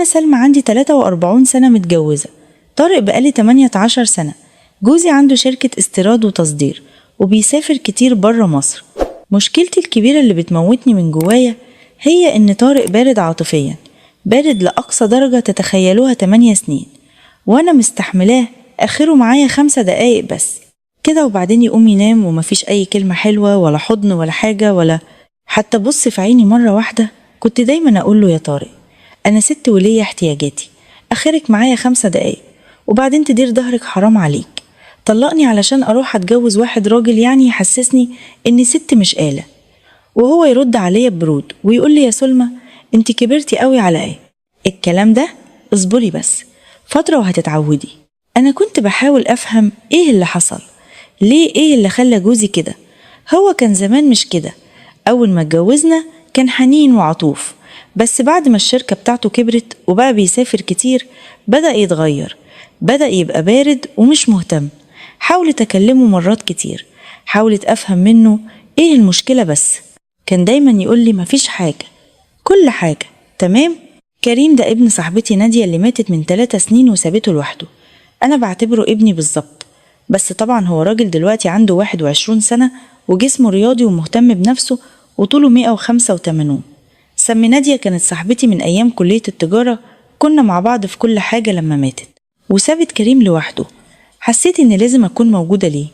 أنا سلمى عندي 43 سنة متجوزة. طارق بقالي 18 سنة. جوزي عنده شركة استيراد وتصدير وبيسافر كتير برا مصر. مشكلتي الكبيرة اللي بتموتني من جوايا هي إن طارق بارد عاطفيا، بارد لأقصى درجة تتخيلوها 8 سنين، وأنا مستحملاه آخره معايا 5 دقايق بس كده، وبعدين يقوم ينام ومفيش أي كلمة حلوة ولا حضن ولا حاجة، ولا حتى بص في عيني مرة واحدة. كنت دايما أقوله يا طارق أنا ست وليا احتياجاتي، آخرك معايا 5 دقايق وبعدين تدير ظهرك، حرام عليك. طلقني علشان أروح أتجوز واحد راجل يعني يحسسني إني ست مش آلة. وهو يرد عليا ببرود ويقول لي يا سلمى انت كبرتي قوي على ايه الكلام ده، اصبري بس فترة وهتتعودي. أنا كنت بحاول أفهم إيه اللي حصل، ليه، إيه اللي خلى جوزي كده. هو كان زمان مش كده، أول ما اتجوزنا كان حنين وعطوف، بس بعد ما الشركة بتاعته كبرت وبقى بيسافر كتير بدأ يتغير، بدأ يبقى بارد ومش مهتم. حاولت أكلمه مرات كتير، حاولت أفهم منه إيه المشكلة، بس كان دايما يقول لي مفيش حاجة، كل حاجة تمام. كريم ده ابن صاحبتي نادية اللي ماتت من 3 سنين وسابته لوحده. أنا بعتبره ابني بالظبط، بس طبعا هو راجل دلوقتي عنده 21 سنة وجسمه رياضي ومهتم بنفسه وطوله 185. سمي نادية كانت صاحبتي من أيام كلية التجارة، كنا مع بعض في كل حاجة لما ماتت، وسابت كريم لوحده. حسيت إن لازم أكون موجودة ليه،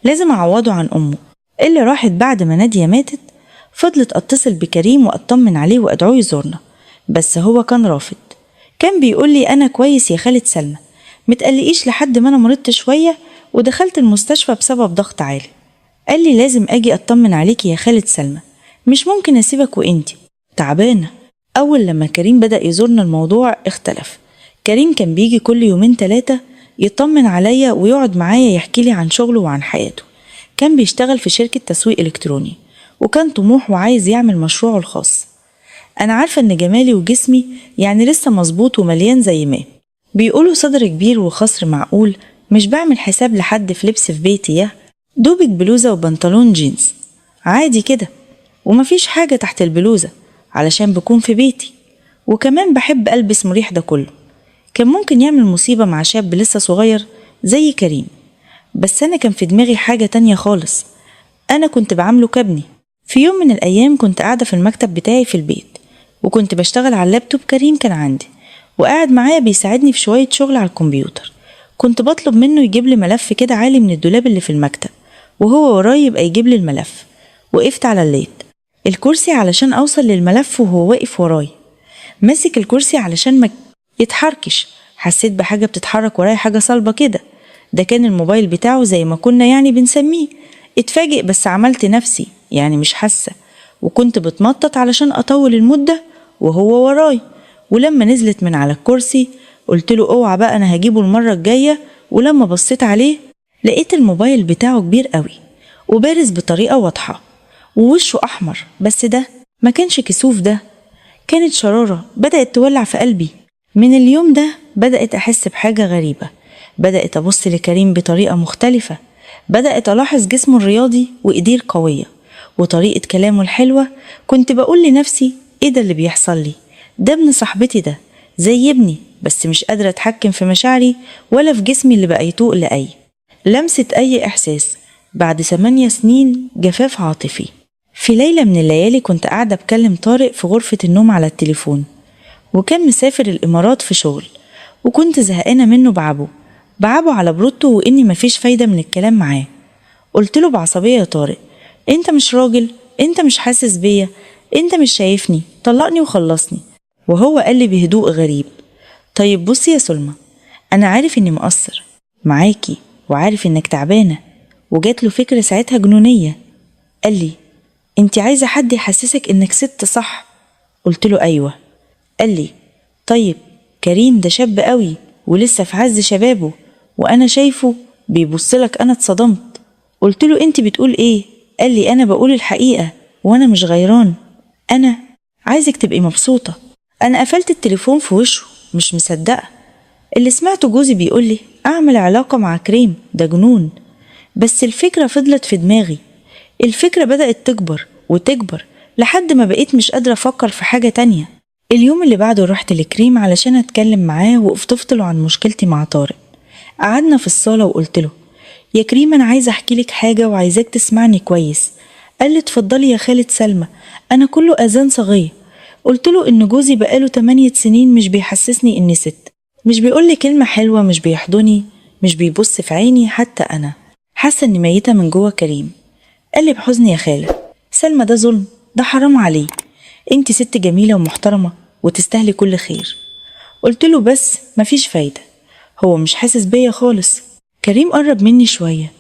لازم أعوضه عن أمه اللي راحت بعد ما نادية ماتت. فضلت أتصل بكريم وأطمن عليه وأدعوه يزورنا، بس هو كان رافض. كان بيقول لي أنا كويس يا خالة سلمى، متقلقيش، لحد ما أنا مرضت شوية ودخلت المستشفى بسبب ضغط عالي. قال لي لازم أجي أطمن عليكي يا خالة سلمى، مش ممكن أسيبك وإنتي تعبانة. أول لما كريم بدأ يزورنا الموضوع اختلف. كريم كان بيجي كل 2-3 يطمن عليا ويقعد معايا يحكي لي عن شغله وعن حياته. كان بيشتغل في شركة تسويق إلكتروني وكان طموح وعايز يعمل مشروعه الخاص. أنا عارفة إن جمالي وجسمي يعني لسه مظبوط ومليان زي ما بيقولوا، صدر كبير وخصر معقول، مش بعمل حساب لحد في لبس في بيتي، يا دوبك بلوزة وبنطلون جينز عادي كده، ومفيش حاجة تحت البلوزة علشان بكون في بيتي، وكمان بحب ألبس مريح. ده كله كان ممكن يعمل مصيبة مع شاب لسه صغير زي كريم، بس أنا كان في دماغي حاجة تانية خالص. أنا كنت بعامله كابني. في يوم من الأيام كنت قاعدة في المكتب بتاعي في البيت وكنت بشتغل على اللابتوب. كريم كان عندي وقاعد معايا بيساعدني في شوية شغل على الكمبيوتر. كنت بطلب منه يجيب لي ملف كده عالي من الدولاب اللي في المكتب، وهو وراي يبقى يجيب لي الملف. وقفت على الليت الكرسي علشان أوصل للملف وهو واقف وراي ماسك الكرسي علشان ما يتحركش. حسيت بحاجة بتتحرك وراي، حاجة صلبة كده. ده كان الموبايل بتاعه زي ما كنا يعني بنسميه. اتفاجئ بس عملت نفسي يعني مش حاسة، وكنت بتمطط علشان أطول المدة وهو وراي. ولما نزلت من على الكرسي قلت له اوعى بقى، أنا هجيبه المرة الجاية. ولما بصيت عليه لقيت الموبايل بتاعه كبير قوي وبارز بطريقة واضحة ووشه أحمر، بس ده ما كانش كسوف، ده كانت شرارة بدأت تولع في قلبي. من اليوم ده بدأت أحس بحاجة غريبة، بدأت أبص لكريم بطريقة مختلفة، بدأت ألاحظ جسمه الرياضي وإيديه القوية وطريقة كلامه الحلوة. كنت بقول لنفسي إيه ده اللي بيحصل لي؟ ده ابن صاحبتي، ده زي ابني، بس مش قادرة أتحكم في مشاعري ولا في جسمي اللي بقى يطوق لأي لمسة أي إحساس بعد 8 سنين جفاف عاطفي. في ليلة من الليالي كنت قاعدة بكلم طارق في غرفة النوم على التليفون، وكان مسافر الإمارات في شغل، وكنت زهقانة منه بعبه على بروتو وإني مفيش فايدة من الكلام معاه. قلت له بعصبية يا طارق انت مش راجل، انت مش حاسس بيا، انت مش شايفني، طلقني وخلصني. وهو قال لي بهدوء غريب طيب بصي يا سلمى، انا عارف اني مقصر معاكي وعارف انك تعبانة. وجات له فكرة ساعتها جنونية، قال لي انت عايزة حد يحسسك انك ست صح؟ قلت له ايوه. قال لي طيب كريم ده شاب قوي ولسه في عز شبابه وانا شايفه بيبصلك. انا اتصدمت، قلت له انت بتقول ايه؟ قال لي انا بقول الحقيقة وانا مش غيران، انا عايزك تبقي مبسوطة. انا قفلت التليفون في وشه مش مصدقة. اللي سمعته جوزي بيقول لي اعمل علاقة مع كريم، ده جنون. بس الفكرة فضلت في دماغي، الفكرة بدأت تكبر وتكبر لحد ما بقيت مش قادرة افكر في حاجة تانية. اليوم اللي بعده رحت لكريم علشان اتكلم معاه وافضفت له عن مشكلتي مع طارق. قعدنا في الصالة وقلت له: يا كريم أنا عايزة أحكي لك حاجة وعايزاك تسمعني كويس. قال لي: اتفضلي يا خالة سلمى، أنا كله أذان صغير. قلت له إن جوزي بقاله 8 سنين مش بيحسسني إني ست، مش بيقولي كلمة حلوة، مش بيحضني، مش بيبص في عيني، حتى أنا حاسة إني ميتة من جوه كريم. قال لي بحزن: يا خالة سلمى ده ظلم، ده حرام عليه، انت ست جميلة ومحترمة وتستاهلي كل خير. قلت له بس مفيش فايدة، هو مش حاسس بيا خالص. كريم قرب مني شوية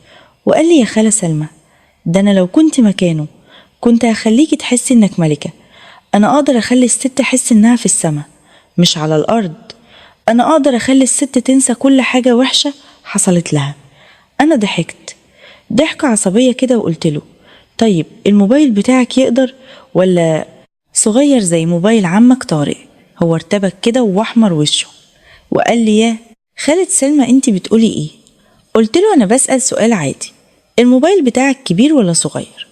وقال لي: يا خالة سلمى، ده أنا لو كنت مكانه كنت هخليكي تحسي إنك ملكة. أنا أقدر أخلي الست تحس إنها في السما مش على الأرض. أنا أقدر أخلي الست تنسى كل حاجة وحشة حصلت لها. أنا ضحكت ضحكة عصبية كده وقلت له: طيب الموبايل بتاعك يقدر ولا صغير زي موبايل عمك طارق؟ هو ارتبك كده واحمر وشه وقال لي: يا خالة سلمى انتي بتقولي ايه؟ قلت له: انا بسأل سؤال عادي، الموبايل بتاعك كبير ولا صغير؟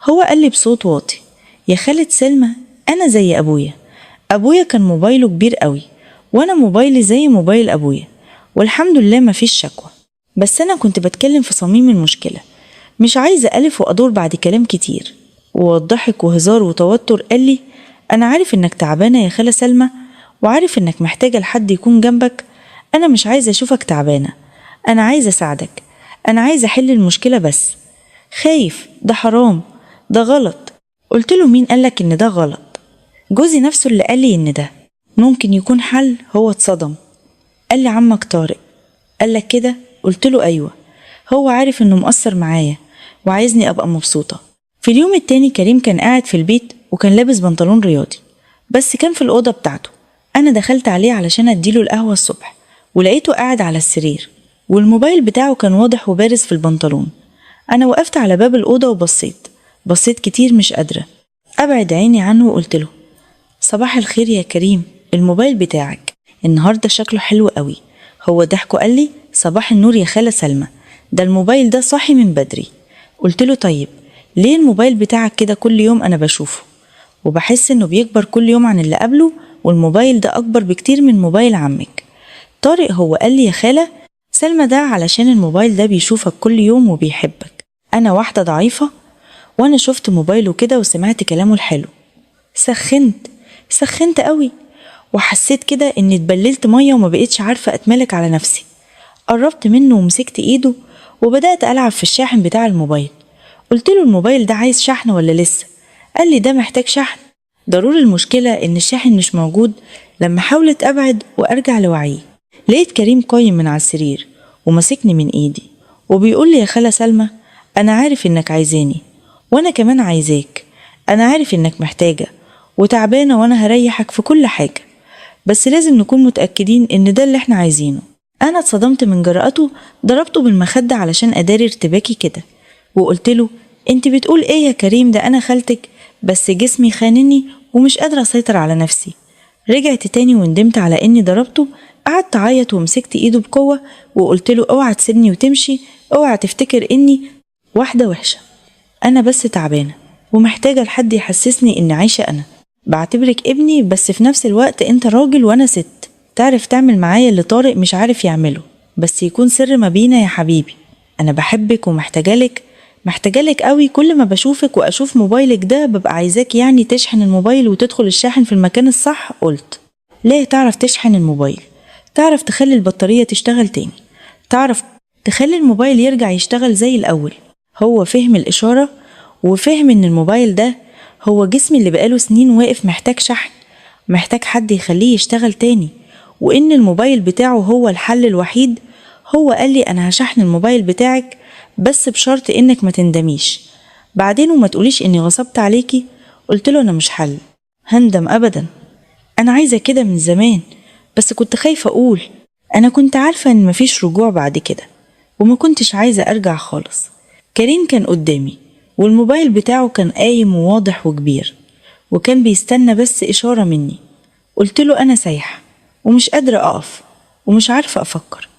هو قال لي بصوت واطي: يا خالة سلمى انا زي ابويا، ابويا كان موبايله كبير قوي وانا موبايلي زي موبايل ابويا، والحمد لله مفيش شكوى. بس انا كنت بتكلم في صميم المشكلة، مش عايزة ألف وأدور بعد كلام كتير. وضحك وهزار وتوتر قال لي: أنا عارف إنك تعبانة يا خالة سلمى، وعارف إنك محتاجة لحد يكون جنبك. أنا مش عايزة أشوفك تعبانة، أنا عايزة أساعدك، أنا عايزة أحل المشكلة بس. خايف؟ ده حرام، ده غلط. قلت له: مين قالك إن ده غلط؟ جوزي نفسه اللي قال لي إن ده ممكن يكون حل. هو اتصدم قال لي: عمك طارق قالك كده؟ قلت له: أيوة، هو عارف إنه مقصر معايا وعايزني أبقى مبسوطة. في اليوم التاني كريم كان قاعد في البيت وكان لابس بنطلون رياضي، بس كان في الأوضة بتاعته. أنا دخلت عليه علشان أديله القهوة الصبح ولقيته قاعد على السرير والموبايل بتاعه كان واضح وبارز في البنطلون. أنا وقفت على باب الأوضة وبصيت كتير، مش قادرة أبعد عيني عنه وقلت له: صباح الخير يا كريم، الموبايل بتاعك النهاردة شكله حلو قوي. هو ضحك وقال لي: صباح النور يا خالة سلمى، ده الموبايل ده صاحي من بدري. قلت له: طيب ليه الموبايل بتاعك كده كل يوم أنا بشوفه وبحس إنه بيكبر كل يوم عن اللي قبله، والموبايل ده أكبر بكتير من موبايل عمك طارق؟ هو قال لي: يا خالة سلمى ده علشان الموبايل ده بيشوفك كل يوم وبيحبك. أنا واحدة ضعيفة وأنا شفت موبايله كده وسمعت كلامه الحلو، سخنت قوي وحسيت كده إني اتبللت مية وما بقيتش عارفة أتملك على نفسي. قربت منه ومسكت إيده وبدأت ألعب في الشاحن بتاع الموبايل. قلت له: الموبايل ده عايز شحن ولا لسه؟ قال لي: ده محتاج شحن ضروري. المشكلة إن الشاحن مش موجود. لما حاولت أبعد وأرجع لوعيه لقيت كريم قايم من على السرير ومسكني من إيدي وبيقول لي: يا خالة سلمى، أنا عارف إنك عايزاني وأنا كمان عايزاك، أنا عارف إنك محتاجة وتعبانة وأنا هريحك في كل حاجة، بس لازم نكون متأكدين إن ده اللي إحنا عايزينه. أنا اتصدمت من جرأته، ضربته بالمخدة علشان أداري ارتباكي كده وقلت له: انت بتقول ايه يا كريم؟ ده انا خالتك، بس جسمي خانني ومش قادرة اسيطر على نفسي. رجعت تاني وندمت على اني ضربته. قعدت اعيط ومسكت ايده بقوة وقلت له: اوعى تسيبني وتمشي، اوعى تفتكر اني واحدة وحشة، انا بس تعبانة ومحتاجة لحد يحسسني اني عايشة. انا بعتبرك ابني، بس في نفس الوقت انت راجل وانا ست، تعرف تعمل معايا اللي طارق مش عارف يعمله، بس يكون سر ما بينا يا حبيبي. انا بحبك ومحتاجالك قوي. كل ما بشوفك واشوف موبايلك ده ببقى عايزاك يعني تشحن الموبايل وتدخل الشاحن في المكان الصح. قلت: ليه؟ تعرف تشحن الموبايل، تعرف تخلي البطارية تشتغل تاني، تعرف تخلي الموبايل يرجع يشتغل زي الاول. هو فهم الاشارة وفهم ان الموبايل ده هو جسمي اللي بقاله سنين واقف محتاج شحن، محتاج حد يخليه يشتغل تاني، وان الموبايل بتاعه هو الحل الوحيد. هو قال لي: انا هشحن الموبايل بتاعك بس بشرط انك ما تندميش بعدين وما تقوليش اني غصبت عليكي. قلت له: انا مش حل هندم ابدا، انا عايزة كده من زمان، بس كنت خايفة اقول. انا كنت عارفة ان مفيش رجوع بعد كده وما كنتش عايزة ارجع خالص. كريم كان قدامي والموبايل بتاعه كان قايم وواضح وكبير وكان بيستنى بس اشارة مني. قلت له: انا سايحة ومش قادرة اقف ومش عارفة افكر.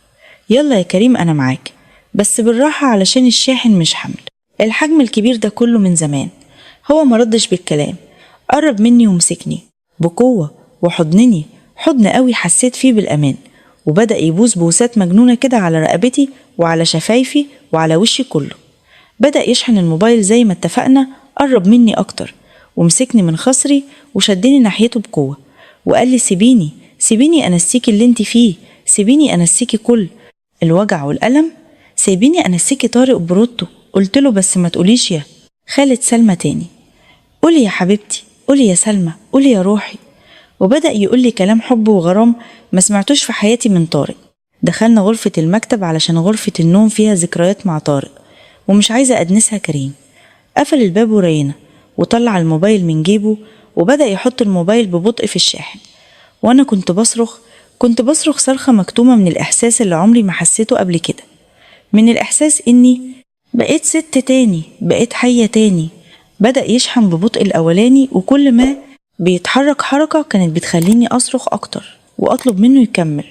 يلا يا كريم انا معاك، بس بالراحة علشان الشاحن مش حمل الحجم الكبير ده كله من زمان. هو مردش بالكلام، قرب مني ومسكني بقوة وحضنني حضن قوي حسيت فيه بالأمان، وبدأ يبوس بوسات مجنونة كده على رقبتي وعلى شفايفي وعلى وشي كله. بدأ يشحن الموبايل زي ما اتفقنا، قرب مني أكتر ومسكني من خصري وشدني ناحيته بقوة وقال لي سيبيني سيبيني أنسيكي اللي انت فيه، سيبيني أنسيكي كل الوجع والألم، سيبيني أنسيكي طارق بروتو. قلت له بس ما تقوليش يا خالة سلمى تاني، قولي يا حبيبتي، قولي يا سلمى، قولي يا روحي. وبدأ يقول لي كلام حب وغرام ما سمعتوش في حياتي من طارق. دخلنا غرفة المكتب علشان غرفة النوم فيها ذكريات مع طارق ومش عايزة أدنسها كريم. قفل الباب ورينا وطلع الموبايل من جيبه وبدأ يحط الموبايل ببطء في الشاحن، وأنا كنت بصرخ صرخة مكتومة من الإحساس اللي عمري ما حسيته قبل كده، من الإحساس إني بقيت ست تاني، بقيت حية تاني. بدأ يشحن ببطء الأولاني وكل ما بيتحرك حركة كانت بتخليني أصرخ أكتر وأطلب منه يكمل.